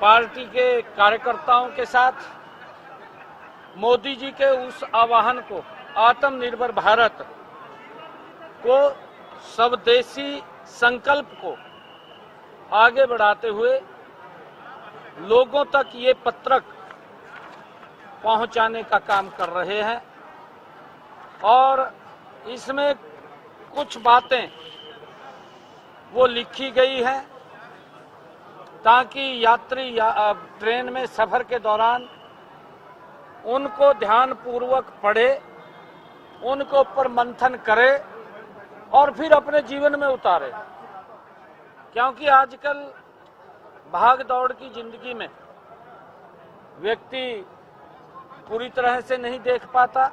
Party के कार्यकर्ताओं के साथ मोदी जी के उस आह्वान को, आत्मनिर्भर भारत को, स्वदेशी संकल्प को आगे बढ़ाते हुए लोगों तक ये पत्रक पहुंचाने का काम कर रहे हैं। और इसमें कुछ बातें वो लिखी गई हैं ताकि यात्री ट्रेन में सफर के दौरान उनको ध्यानपूर्वक पढ़े, उनके ऊपर मंथन करे और फिर अपने जीवन में उतारे। क्योंकि आजकल भाग दौड़ की जिंदगी में व्यक्ति पूरी तरह से नहीं देख पाता,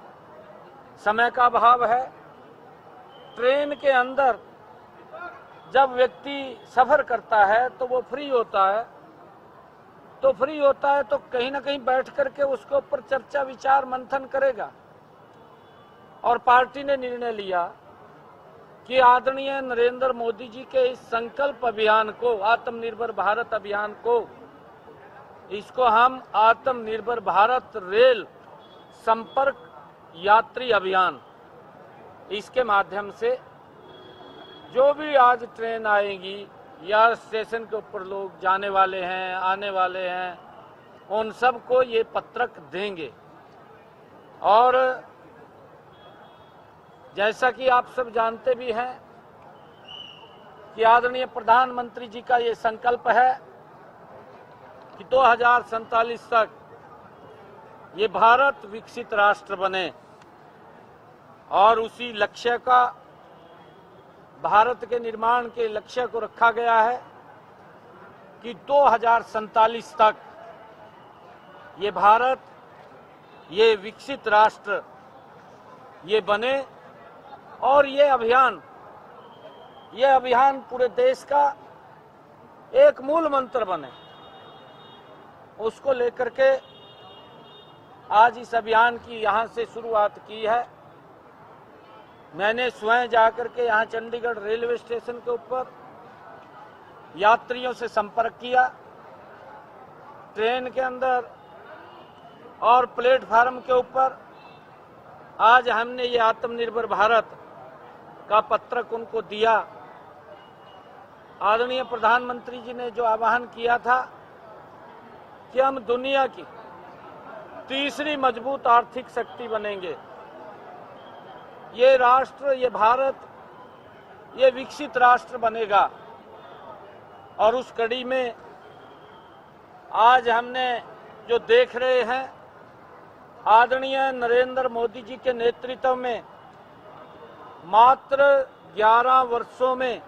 समय का अभाव है। ट्रेन के अंदर जब व्यक्ति सफर करता है तो वो फ्री होता है, तो कहीं ना कहीं बैठ करके उसके ऊपर चर्चा विचार मंथन करेगा। और पार्टी ने निर्णय लिया कि आदरणीय नरेंद्र मोदी जी के इस संकल्प अभियान को, आत्मनिर्भर भारत अभियान को, इसको हम आत्मनिर्भर भारत रेल संपर्क यात्री अभियान, इसके माध्यम से जो भी आज ट्रेन आएगी या स्टेशन के ऊपर लोग जाने वाले हैं, आने वाले हैं, उन सबको ये पत्रक देंगे। और जैसा कि आप सब जानते भी हैं कि आदरणीय प्रधानमंत्री जी का ये संकल्प है कि 2047 तक ये भारत विकसित राष्ट्र बने। और उसी लक्ष्य का, भारत के निर्माण के लक्ष्य को रखा गया है कि 2047 तक ये भारत, ये विकसित राष्ट्र ये बने। और ये अभियान पूरे देश का एक मूल मंत्र बने। उसको लेकर के आज इस अभियान की यहाँ से शुरुआत की है। मैंने स्वयं जाकर के यहाँ चंडीगढ़ रेलवे स्टेशन के ऊपर यात्रियों से संपर्क किया, ट्रेन के अंदर और प्लेटफार्म के ऊपर। आज हमने ये आत्मनिर्भर भारत का पत्रक उनको दिया। आदरणीय प्रधानमंत्री जी ने जो आह्वान किया था कि हम दुनिया की तीसरी मजबूत आर्थिक शक्ति बनेंगे, ये राष्ट्र, ये भारत, ये विकसित राष्ट्र बनेगा। और उस कड़ी में आज हमने जो देख रहे हैं, आदरणीय नरेंद्र मोदी जी के नेतृत्व में मात्र 11 वर्षों में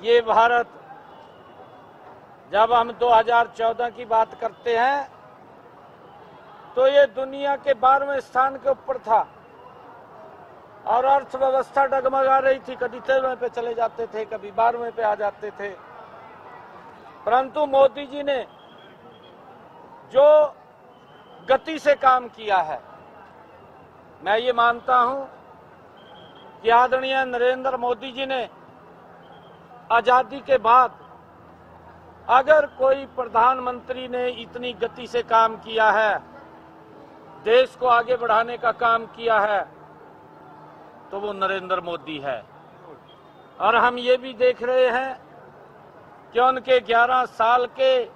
ये भारत, जब हम 2014 की बात करते हैं तो ये दुनिया के 12वें स्थान के ऊपर था और अर्थव्यवस्था डगमगा रही थी। कभी 13वें पे चले जाते थे, कभी 12वें पे आ जाते थे। परंतु मोदी जी ने जो गति से काम किया है, मैं ये मानता हूं कि आदरणीय नरेंद्र मोदी जी ने आजादी के बाद अगर कोई प्रधानमंत्री ने इतनी गति से काम किया है, देश को आगे बढ़ाने का काम किया है, तो वो नरेंद्र मोदी है। और हम ये भी देख रहे हैं कि उनके 11 साल के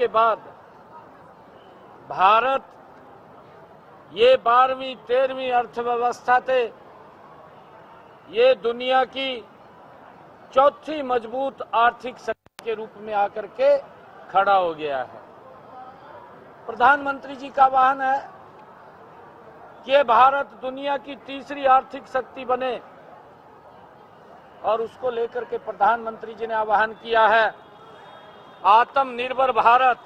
बाद भारत ये 12वीं 13वीं अर्थव्यवस्था थे, ये दुनिया की चौथी मजबूत आर्थिक शक्ति के रूप में आकर के खड़ा हो गया है। प्रधानमंत्री जी का आह्वान है कि भारत दुनिया की तीसरी आर्थिक शक्ति बने। और उसको लेकर के प्रधानमंत्री जी ने आह्वान किया है आत्मनिर्भर भारत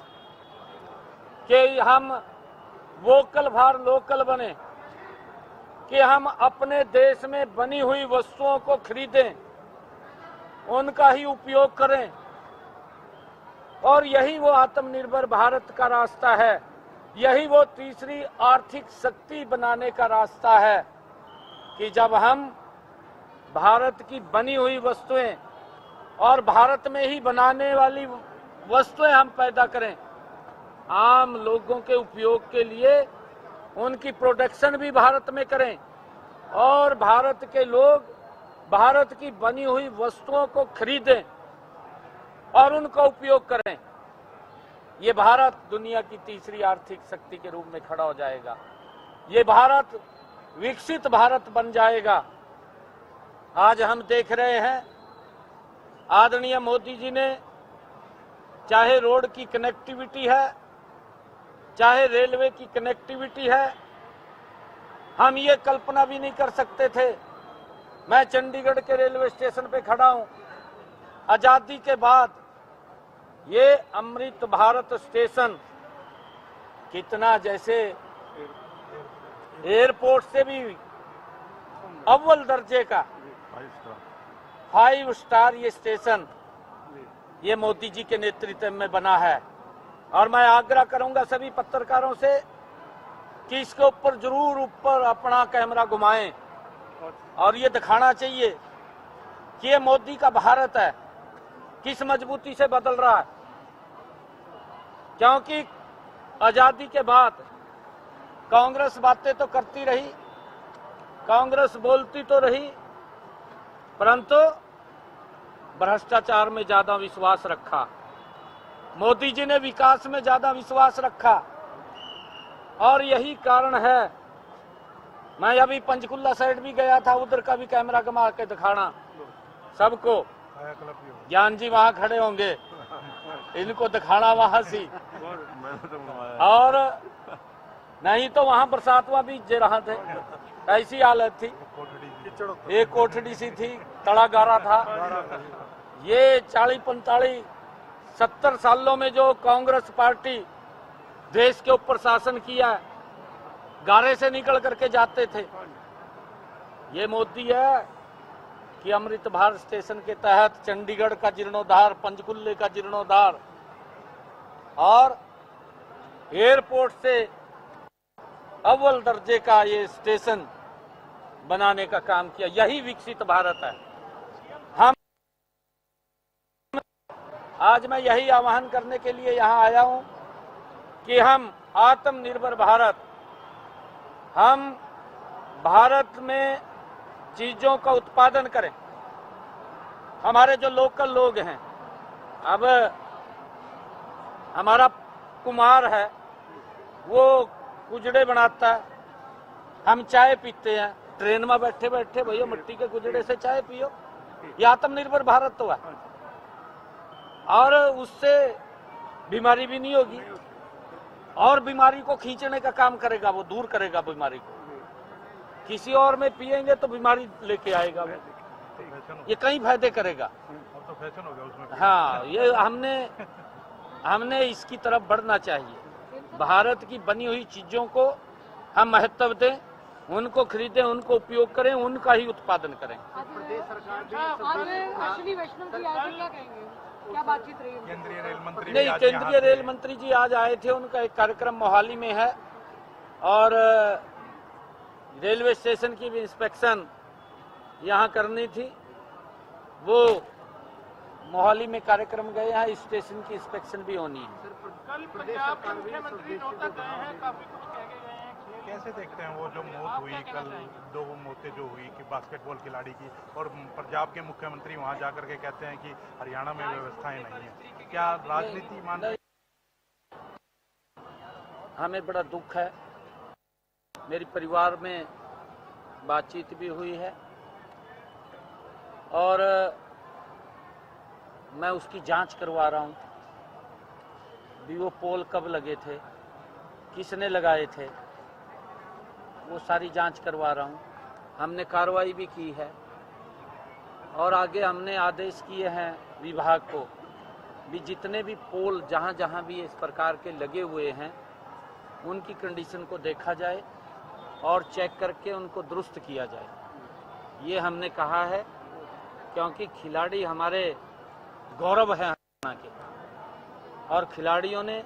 के हम वोकल फॉर लोकल बने, कि हम अपने देश में बनी हुई वस्तुओं को खरीदें, उनका ही उपयोग करें। और यही वो आत्मनिर्भर भारत का रास्ता है, यही वो तीसरी आर्थिक शक्ति बनाने का रास्ता है कि जब हम भारत की बनी हुई वस्तुएं और भारत में ही बनाने वाली वस्तुएं हम पैदा करें, आम लोगों के उपयोग के लिए उनकी प्रोडक्शन भी भारत में करें और भारत के लोग भारत की बनी हुई वस्तुओं को खरीदें और उनका उपयोग करें। ये भारत दुनिया की तीसरी आर्थिक शक्ति के रूप में खड़ा हो जाएगा। ये भारत विकसित भारत बन जाएगा। आज हम देख रहे हैं आदरणीय मोदी जी ने चाहे रोड की कनेक्टिविटी है, चाहे रेलवे की कनेक्टिविटी है, हम ये कल्पना भी नहीं कर सकते थे। मैं चंडीगढ़ के रेलवे स्टेशन पे खड़ा हूं। आजादी के बाद ये अमृत भारत स्टेशन कितना जैसे एयरपोर्ट से भी अव्वल दर्जे का 5 स्टार ये स्टेशन ये मोदी जी के नेतृत्व में बना है। और मैं आग्रह करूंगा सभी पत्रकारों से कि इसके ऊपर जरूर ऊपर अपना कैमरा घुमाएं और ये दिखाना चाहिए कि ये मोदी का भारत है, किस मजबूती से बदल रहा है। क्योंकि आजादी के बाद कांग्रेस बातें तो करती रही, कांग्रेस बोलती तो रही, परंतु भ्रष्टाचार में ज्यादा विश्वास रखा। मोदी जी ने विकास में ज्यादा विश्वास रखा और यही कारण है। मैं अभी पंचकुला साइड भी गया था, उधर का भी कैमरा घुमा के दिखाना सबको। ज्ञान जी वहां खड़े होंगे, इनको दिखाना वहां से। और नहीं तो वहां बरसातवा भी जे रहा थे, ऐसी हालत थी, एक कोठड़ी सी थी, तड़ा गारा था। ये 40, 45, 70 सालों में जो कांग्रेस पार्टी देश के ऊपर शासन किया है, गारे से निकल करके जाते थे। ये मोदी है कि अमृत भारत स्टेशन के तहत चंडीगढ़ का जीर्णोद्धार, पंचकुले का जीर्णोद्धार और एयरपोर्ट से अव्वल दर्जे का ये स्टेशन बनाने का काम किया। यही विकसित भारत है। आज मैं यही आह्वान करने के लिए यहाँ आया हूँ कि हम आत्मनिर्भर भारत, हम भारत में चीजों का उत्पादन करें। हमारे जो लोकल लोग हैं, अब हमारा कुमार है, वो कुजड़े बनाता है, हम चाय पीते हैं, ट्रेन में बैठे बैठे भैया मिट्टी के कुजड़े से चाय पियो। ये आत्मनिर्भर भारत तो है और उससे बीमारी भी नहीं होगी और बीमारी को खींचने का काम करेगा, वो दूर करेगा बीमारी को। किसी और में पिएंगे तो बीमारी लेके आएगा वो, ये कई फायदे करेगा। तो फैशन हो गया उसमें। हाँ, ये हमने इसकी तरफ बढ़ना चाहिए। भारत की बनी हुई चीजों को हम महत्व दें, उनको खरीदें, उनको उपयोग करें, उनका ही उत्पादन करें। प्रदेश सरकार अश्विनी वैष्णव जी आए थे, क्या कहेंगे? क्या बातचीत रही? केंद्रीय रेल मंत्री नहीं, केंद्रीय रेल मंत्री जी आज आए थे, उनका एक कार्यक्रम मोहाली में है और रेलवे स्टेशन की भी इंस्पेक्शन यहाँ करनी थी। वो मोहाली में कार्यक्रम गए हैं, इस स्टेशन की इंस्पेक्शन भी होनी है। कल पंजाब के मुख्यमंत्री रोहतक गए हैं, काफी कुछ कह के गए हैं। कैसे देखते हैं वो जो मौत हुई कल, 2 मौतें जो हुई कि बास्केटबॉल खिलाड़ी की, और पंजाब के मुख्यमंत्री वहां जाकर के कहते हैं कि हरियाणा में व्यवस्थाएं नहीं है, क्या राजनीति मान? हमें बड़ा दुख है, मेरी परिवार में बातचीत भी हुई है और मैं उसकी जांच करवा रहा हूं भी वो पोल कब लगे थे, किसने लगाए थे, वो सारी जांच करवा रहा हूं। हमने कार्रवाई भी की है और आगे हमने आदेश किए हैं विभाग को भी जितने भी पोल जहां जहां भी इस प्रकार के लगे हुए हैं उनकी कंडीशन को देखा जाए और चेक करके उनको दुरुस्त किया जाए। ये हमने कहा है क्योंकि खिलाड़ी हमारे गौरव है हरियाणा के और खिलाड़ियों ने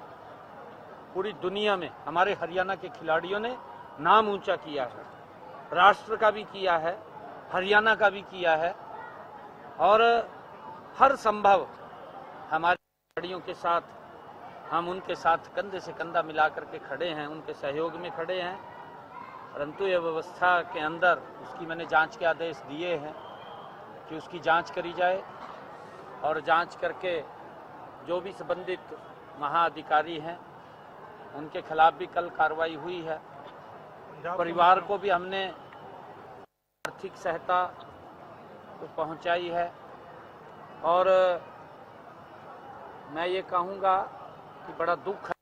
पूरी दुनिया में, हमारे हरियाणा के खिलाड़ियों ने नाम ऊंचा किया है, राष्ट्र का भी किया है, हरियाणा का भी किया है और हर संभव हमारे खिलाड़ियों के साथ, हम उनके साथ कंधे से कंधा मिला करके खड़े हैं, उनके सहयोग में खड़े हैं। परंतु ये व्यवस्था के अंदर उसकी मैंने जांच के आदेश दिए हैं कि उसकी जांच करी जाए और जांच करके जो भी संबंधित महाअधिकारी हैं उनके खिलाफ भी कल कार्रवाई हुई है। परिवार को भी हमने आर्थिक सहायता पहुंचाई है और मैं ये कहूँगा कि बड़ा दुख है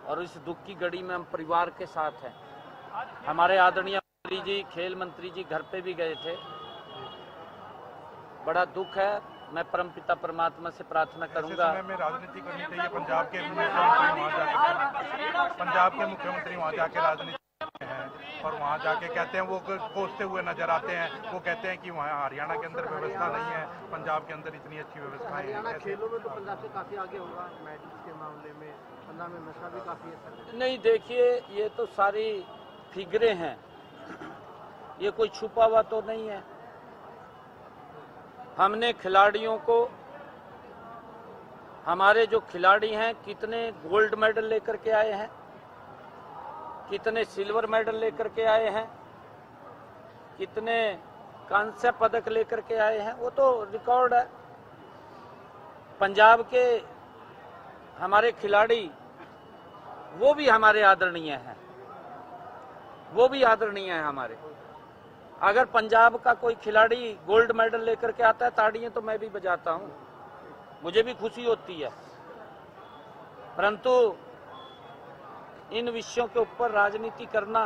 और इस दुख की घड़ी में हम परिवार के साथ हैं। हमारे आदरणीय मंत्री जी, खेल मंत्री जी घर पे भी गए थे। बड़ा दुख है। मैं परमपिता परमात्मा से प्रार्थना करूंगा। समय में राजनीति करनी चाहिए। पंजाब के मुख्यमंत्री वहाँ जाके राजनीति हैं और वहाँ जाके कहते हैं, वो कोसते हुए नजर आते हैं। वो कहते हैं कि वहाँ हरियाणा के अंदर व्यवस्था नहीं है, पंजाब के अंदर इतनी अच्छी व्यवस्था है। हरियाणा खेलों में तो पंजाब से काफी आगे होगा मेडल्स के मामले में। पंजाब में नशा भी काफी है। नहीं, देखिए ये तो सारी फिगरें हैं, ये कोई छुपा हुआ तो नहीं है। हमने खिलाड़ियों को, हमारे जो खिलाड़ी हैं कितने गोल्ड मेडल लेकर के आए हैं, कितने सिल्वर मेडल लेकर के आए हैं, कितने कांस्य पदक लेकर के आए हैं, वो तो रिकॉर्ड है। पंजाब के हमारे खिलाड़ी वो भी हमारे आदरणीय हैं, वो भी आदरणीय हैं हमारे। अगर पंजाब का कोई खिलाड़ी गोल्ड मेडल लेकर के आता है, ताड़ियां तो मैं भी बजाता हूं, मुझे भी खुशी होती है। परंतु इन विषयों के ऊपर राजनीति करना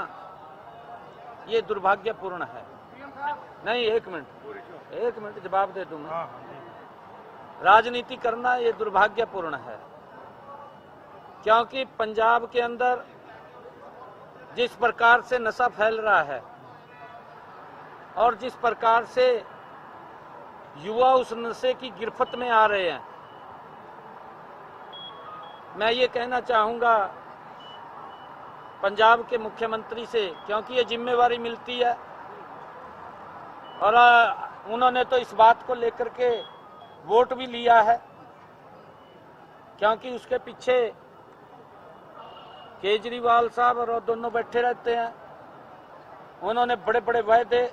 ये दुर्भाग्यपूर्ण है। नहीं, एक मिनट जवाब दे दूंगा। राजनीति करना ये दुर्भाग्यपूर्ण है, क्योंकि पंजाब के अंदर जिस प्रकार से नशा फैल रहा है और जिस प्रकार से युवा उस नशे की गिरफ्त में आ रहे हैं, मैं ये कहना चाहूंगा पंजाब के मुख्यमंत्री से, क्योंकि ये जिम्मेवारी मिलती है और उन्होंने तो इस बात को लेकर के वोट भी लिया है, क्योंकि उसके पीछे केजरीवाल साहब और दोनों बैठे रहते हैं। उन्होंने बड़े बड़े वायदे,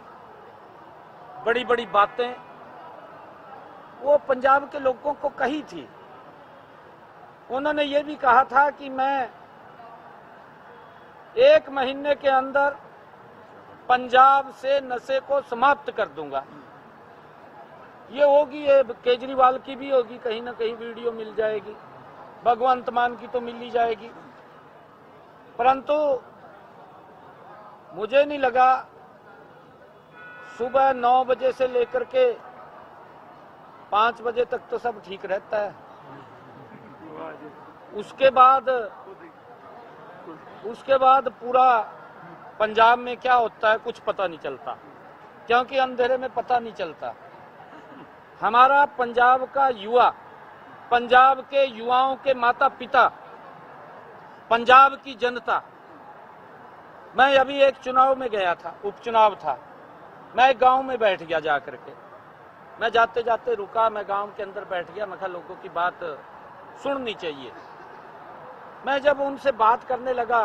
बड़ी बड़ी बातें वो पंजाब के लोगों को कही थी। उन्होंने ये भी कहा था कि मैं 1 महीने के अंदर पंजाब से नशे को समाप्त कर दूंगा। ये होगी, ये केजरीवाल की भी होगी, कहीं ना कहीं वीडियो मिल जाएगी, भगवंत मान की तो मिल ही जाएगी। परंतु मुझे नहीं लगा सुबह 9 बजे से लेकर के 5 बजे तक तो सब ठीक रहता है। उसके बाद पूरा पंजाब में क्या होता है कुछ पता नहीं चलता, क्योंकि अंधेरे में पता नहीं चलता। हमारा पंजाब का युवा, पंजाब के युवाओं के माता पिता, पंजाब की जनता। मैं अभी एक चुनाव में गया था, उपचुनाव था, मैं एक गांव में बैठ गया जा करके। मैं जाते जाते रुका, मैं गांव के अंदर बैठ गया। मैं कहा लोगों की बात सुननी चाहिए। मैं जब उनसे बात करने लगा,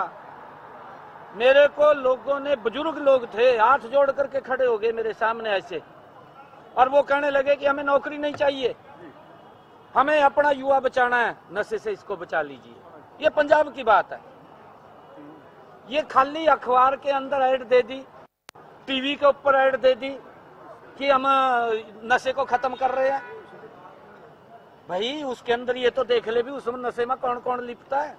मेरे को लोगों ने, बुजुर्ग लोग थे, हाथ जोड़ करके खड़े हो गए मेरे सामने ऐसे, और वो कहने लगे कि हमें नौकरी नहीं चाहिए, हमें अपना युवा बचाना है, नशे से इसको बचा लीजिए। ये पंजाब की बात है। ये खाली अखबार के अंदर ऐड दे दी, टीवी के ऊपर ऐड दे दी कि हम नशे को खत्म कर रहे हैं। भाई उसके अंदर ये तो देख ले भी उस नशे में कौन कौन लिपटा है।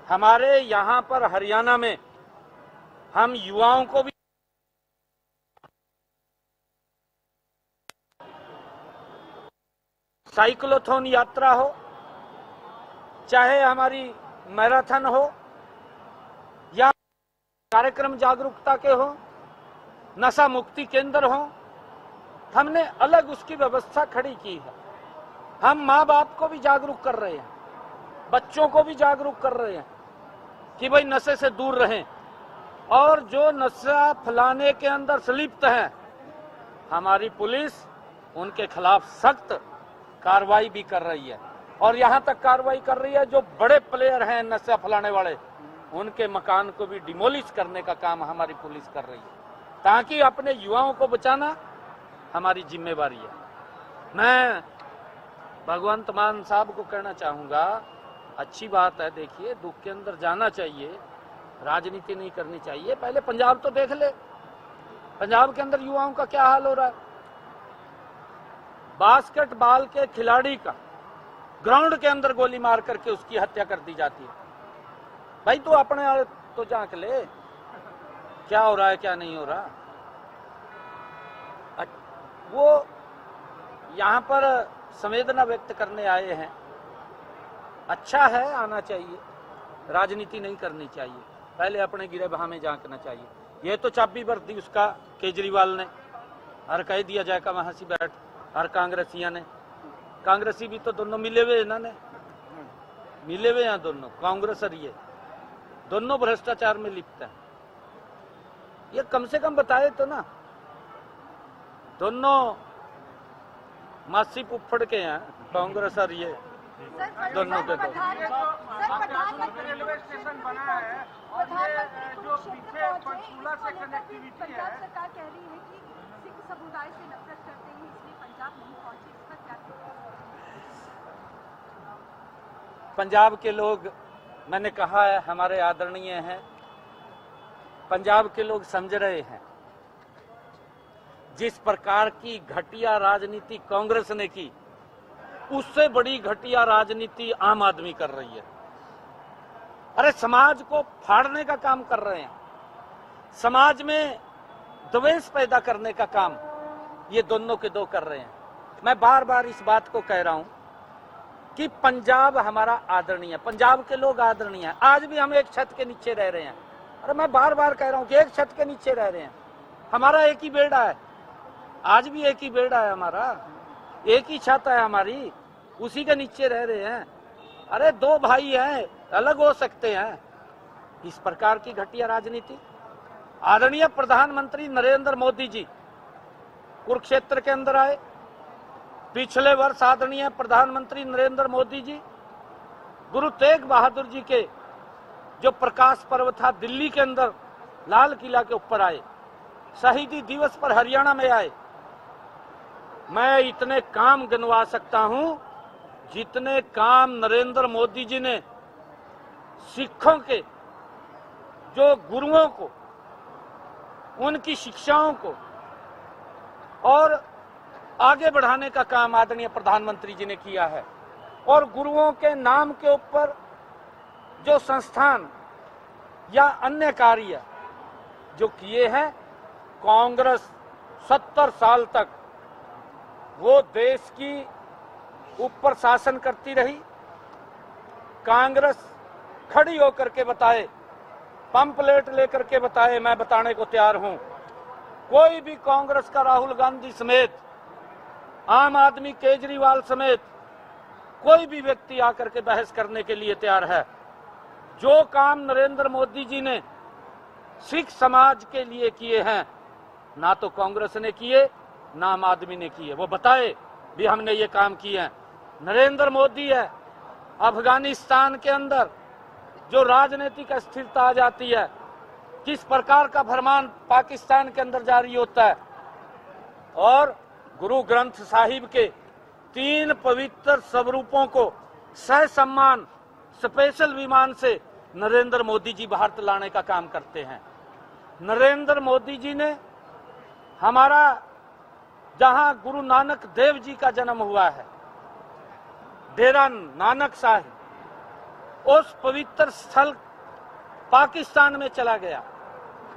हमारे यहाँ पर हरियाणा में हम युवाओं को भी साइक्लोथॉन यात्रा हो, चाहे हमारी मैराथन हो या कार्यक्रम जागरूकता के हो, नशा मुक्ति केंद्र हो, हमने अलग उसकी व्यवस्था खड़ी की है। हम माँ बाप को भी जागरूक कर रहे हैं, बच्चों को भी जागरूक कर रहे हैं कि भाई नशे से दूर रहें। और जो नशा फैलाने के अंदर संलिप्त है, हमारी पुलिस उनके खिलाफ सख्त कार्रवाई भी कर रही है, और यहां तक कार्रवाई कर रही है जो बड़े प्लेयर हैं नशा फैलाने वाले, उनके मकान को भी डिमोलिश करने का काम हमारी पुलिस कर रही है, ताकि अपने युवाओं को बचाना हमारी जिम्मेवारी है। मैं भगवंत मान साहब को कहना चाहूंगा, अच्छी बात है, देखिए दुख के अंदर जाना चाहिए, राजनीति नहीं करनी चाहिए। पहले पंजाब तो देख ले, पंजाब के अंदर युवाओं का क्या हाल हो रहा है। बास्केटबॉल के खिलाड़ी का ग्राउंड के अंदर गोली मार करके उसकी हत्या कर दी जाती है। भाई तू अपने तो झांक ले, क्या हो रहा है क्या नहीं हो रहा। वो यहाँ पर संवेदना व्यक्त करने आए हैं, अच्छा है, आना चाहिए, राजनीति नहीं करनी चाहिए, पहले अपने गिरेबान में झांकना चाहिए। ये तो चाबी भर दी उसका केजरीवाल ने, हर कह दिया जाएगा वहां से बैठ, हर कांग्रेसियों ने, कांग्रेसी भी तो दोनों मिले हुए इन्होंने, मिले हुए हैं दोनों, कांग्रेस और ये दोनों भ्रष्टाचार में लिप्त हैं। ये कम से कम बताए तो ना, दोनों मासी फुफड़ के हैं, कांग्रेस और ये दोनों के। रेलवे स्टेशन बना है और ये जो पीछे पंचकूला से कनेक्टिविटी है, सरकार कह रही है कि सिख समुदाय से नफरत करते हैं इसलिए पंजाब नहीं पहुंचे, इसका क्या कहते हैं? पंजाब के लोग, मैंने कहा है, हमारे आदरणीय हैं, पंजाब के लोग समझ रहे हैं जिस प्रकार की घटिया राजनीति कांग्रेस ने की, उससे बड़ी घटिया राजनीति आम आदमी कर रही है। अरे समाज को फाड़ने का काम कर रहे हैं, समाज में द्वेष पैदा करने का काम ये दोनों के दो कर रहे हैं। मैं बार बार इस बात को कह रहा हूं कि पंजाब हमारा आदरणीय है, पंजाब के लोग आदरणीय हैं। आज भी हम एक छत के नीचे रह रहे हैं, अरे मैं बार बार कह रहा हूं कि एक छत के नीचे रह रहे हैं, हमारा एक ही बेड़ा है, आज भी एक ही बेड़ा है हमारा, एक ही छत है हमारी, उसी के नीचे रह रहे हैं। अरे दो भाई हैं, अलग हो सकते हैं। इस प्रकार की घटिया राजनीति। आदरणीय प्रधानमंत्री नरेंद्र मोदी जी कुरुक्षेत्र के अंदर आए, पिछले वर्ष आदरणीय प्रधानमंत्री नरेंद्र मोदी जी गुरु तेग बहादुर जी के जो प्रकाश पर्व था दिल्ली के अंदर लाल किला के ऊपर आए, शहीदी दिवस पर हरियाणा में आए। मैं इतने काम गिनवा सकता हूं जितने काम नरेंद्र मोदी जी ने सिखों के जो गुरुओं को, उनकी शिक्षाओं को और आगे बढ़ाने का काम आदरणीय प्रधानमंत्री जी ने किया है। और गुरुओं के नाम के ऊपर जो संस्थान या अन्य कार्य जो किए हैं, कांग्रेस 70 साल तक वो देश की ऊपर शासन करती रही। कांग्रेस खड़ी होकर के बताए, पंपलेट लेकर के बताए, मैं बताने को तैयार हूं। कोई भी कांग्रेस का राहुल गांधी समेत, आम आदमी केजरीवाल समेत कोई भी व्यक्ति आकर के बहस करने के लिए तैयार है। जो काम नरेंद्र मोदी जी ने सिख समाज के लिए किए हैं, ना तो कांग्रेस ने किए ना आम आदमी ने किए, वो बताए भी हमने ये काम किए हैं। नरेंद्र मोदी है, अफगानिस्तान के अंदर जो राजनीतिक अस्थिरता आ जाती है, किस प्रकार का फरमान पाकिस्तान के अंदर जारी होता है, और गुरु ग्रंथ साहिब के 3 पवित्र स्वरूपों को सह सम्मान स्पेशल विमान से नरेंद्र मोदी जी भारत लाने का काम करते हैं। नरेंद्र मोदी जी ने हमारा जहां गुरु नानक देव जी का जन्म हुआ है, डेरा नानक साहिब, उस पवित्र स्थल पाकिस्तान में चला गया,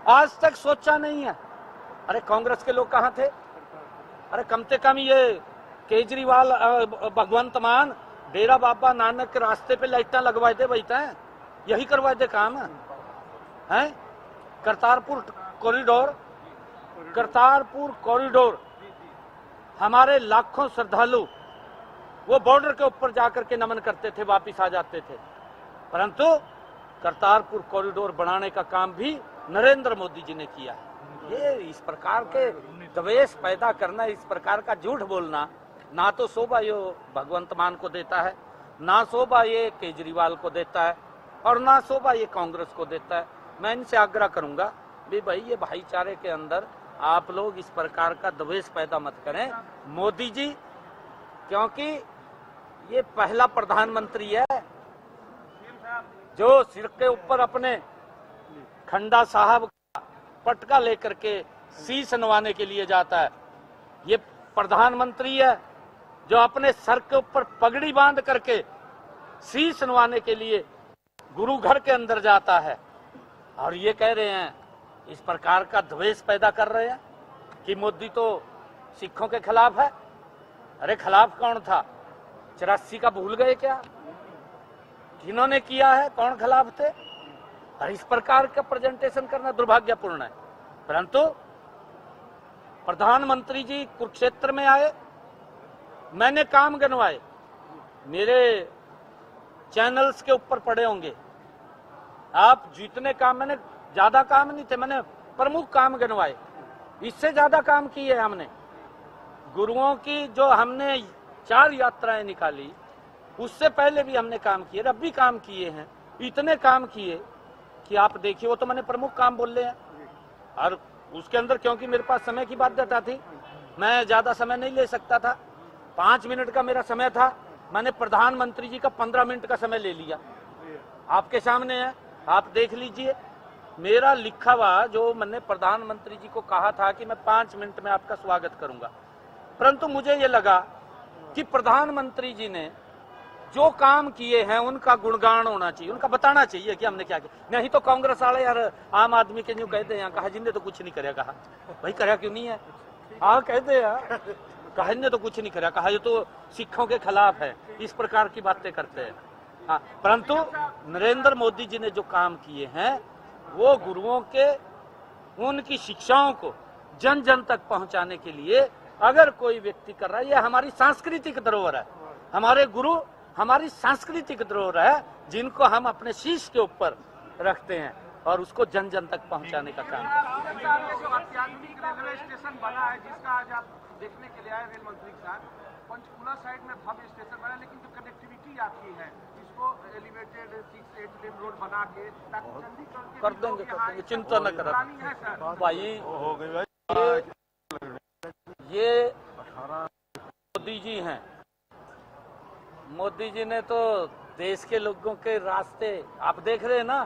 आज तक सोचा नहीं है। अरे कांग्रेस के लोग कहां थे? अरे कम से कम ये केजरीवाल भगवंत मान डेरा बाबा नानक के रास्ते पे लाइटें लगवाए थे, बैठा है, यही करवाए थे काम है। करतारपुर कॉरिडोर हमारे लाखों श्रद्धालु वो बॉर्डर के ऊपर जाकर के नमन करते थे, वापिस आ जाते थे। परंतु करतारपुर कॉरिडोर बनाने का काम भी नरेंद्र मोदी जी ने किया है। ये इस प्रकार के द्वेष पैदा करना, इस प्रकार का झूठ बोलना, ना तो शोभा ये भगवंत मान को देता है, ना शोभा ये केजरीवाल को देता है, और ना शोभा ये कांग्रेस को देता है। मैं इनसे आग्रह करूंगा भी भाई ये भाईचारे के अंदर आप लोग इस प्रकार का द्वेष पैदा मत करें। मोदी जी, क्योंकि ये पहला प्रधानमंत्री है जो सिर के ऊपर अपने खंडा साहब का पटका लेकर के शीश नवाने के लिए जाता है। ये प्रधानमंत्री है जो अपने सर के ऊपर पगड़ी बांध करके शीश नवाने के लिए गुरु घर के अंदर जाता है, और ये कह रहे हैं, इस प्रकार का द्वेष पैदा कर रहे हैं कि मोदी तो सिखों के खिलाफ है। अरे खिलाफ कौन था? 84 का भूल गए क्या? किन्होंने किया है? कौन खिलाफ थे? और इस प्रकार का प्रेजेंटेशन करना दुर्भाग्यपूर्ण है। परंतु प्रधानमंत्री जी कुरुक्षेत्र में आए, मैंने काम गिनवाए, मेरे चैनल्स के ऊपर पड़े होंगे आप जितने काम, मैंने ज्यादा काम नहीं थे, मैंने प्रमुख काम गिनवाए, इससे ज्यादा काम किए हमने। गुरुओं की जो हमने 4 यात्राएं निकाली, उससे पहले भी हमने काम किए, अब भी काम किए हैं, इतने काम किए कि आप देखिए, वो तो मैंने प्रमुख काम बोल रहे हैं। और उसके अंदर क्योंकि मेरे पास समय की बाध्यता थी, मैं ज्यादा समय नहीं ले सकता था, 5 मिनट का मेरा समय था, मैंने प्रधानमंत्री जी का 15 मिनट का समय ले लिया। आपके सामने है, आप देख लीजिए, मेरा लिखा हुआ जो मैंने प्रधानमंत्री जी को कहा था कि मैं 5 मिनट में आपका स्वागत करूंगा। परंतु मुझे ये लगा कि प्रधानमंत्री जी ने जो काम किए हैं उनका गुणगान होना चाहिए, उनका बताना चाहिए कि हमने क्या किया। नहीं तो कांग्रेस वाले यार आम आदमी के न्यू कहते हैं, कहा जिनने तो कुछ नहीं कराया, कहा भाई करा क्यों नहीं है? हाँ कहते हैं, कहा इनने तो कुछ नहीं कराया, कहा ये तो सिखों के खिलाफ है, इस प्रकार की बातें करते हैं। हाँ, परंतु नरेंद्र मोदी जी ने जो काम किए हैं वो गुरुओं के, उनकी शिक्षाओं को जन जन तक पहुंचाने के लिए अगर कोई व्यक्ति कर रहा है, ये हमारी सांस्कृतिक धरोहर है, हमारे गुरु हमारी सांस्कृतिक धरोहर है, जिनको हम अपने शीश के ऊपर रखते हैं और उसको जन जन तक पहुंचाने का काम। जो अत्याधुनिक रेलवे स्टेशन बना है, जिसका आज आप देखने के लिए आए रेल मंत्री के साथ, पंचकूला साइड में भव्य स्टेशन बना, लेकिन जो कनेक्टिविटी आपकी है, इसको एलिवेटेड 6-8 लेन रोड बना के ताकि चंडीगढ़ कर देंगे, चिंता न करें भाई। हो गई ये मोदी जी हैं, मोदी जी ने तो देश के लोगों के रास्ते आप देख रहे हैं ना,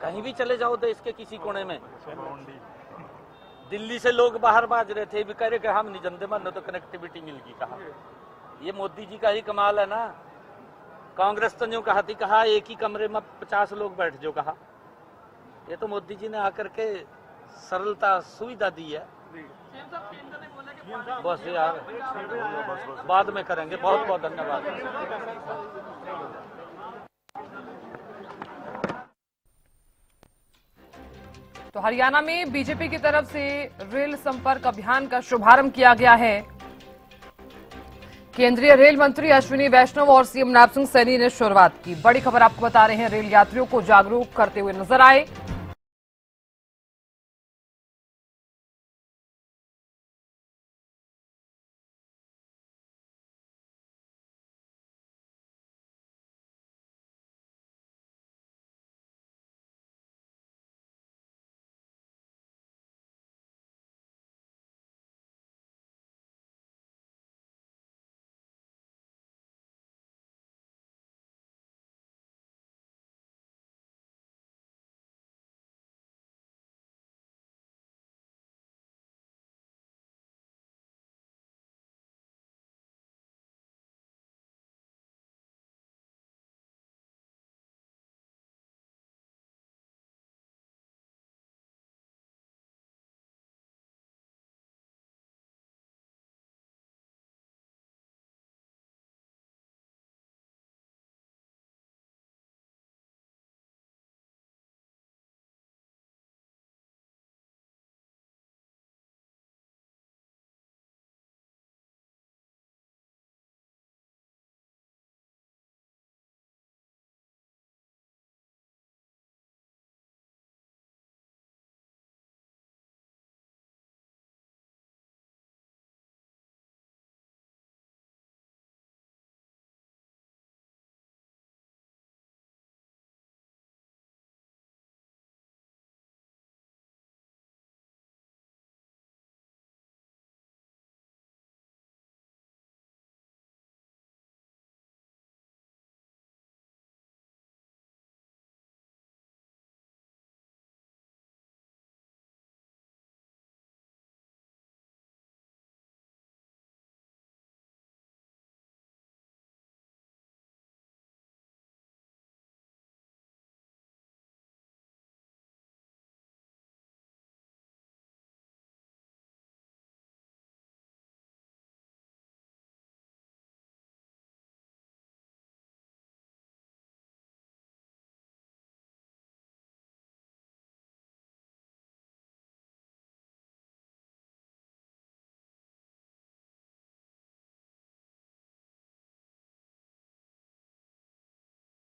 कहीं भी चले जाओ देश के किसी कोने में, दिल्ली से लोग बाहर बाज रहे थे, भी कह रहे कि हम नहीं जानते, मन तो कनेक्टिविटी मिल गई। कहा ये मोदी जी का ही कमाल है ना। कांग्रेस तो यूं कहा थी, कहा एक ही कमरे में 50 लोग बैठ जाओ, कहा ये तो मोदी जी ने आकर के सरलता सुविधा दी है। बस यार बाद में करेंगे, बहुत बहुत धन्यवाद। तो हरियाणा में बीजेपी की तरफ से रेल संपर्क अभियान का शुभारंभ किया गया है। केंद्रीय रेल मंत्री अश्विनी वैष्णव और सीएम नैब सिंह सैनी ने शुरुआत की। बड़ी खबर आपको बता रहे हैं, रेल यात्रियों को जागरूक करते हुए नजर आए।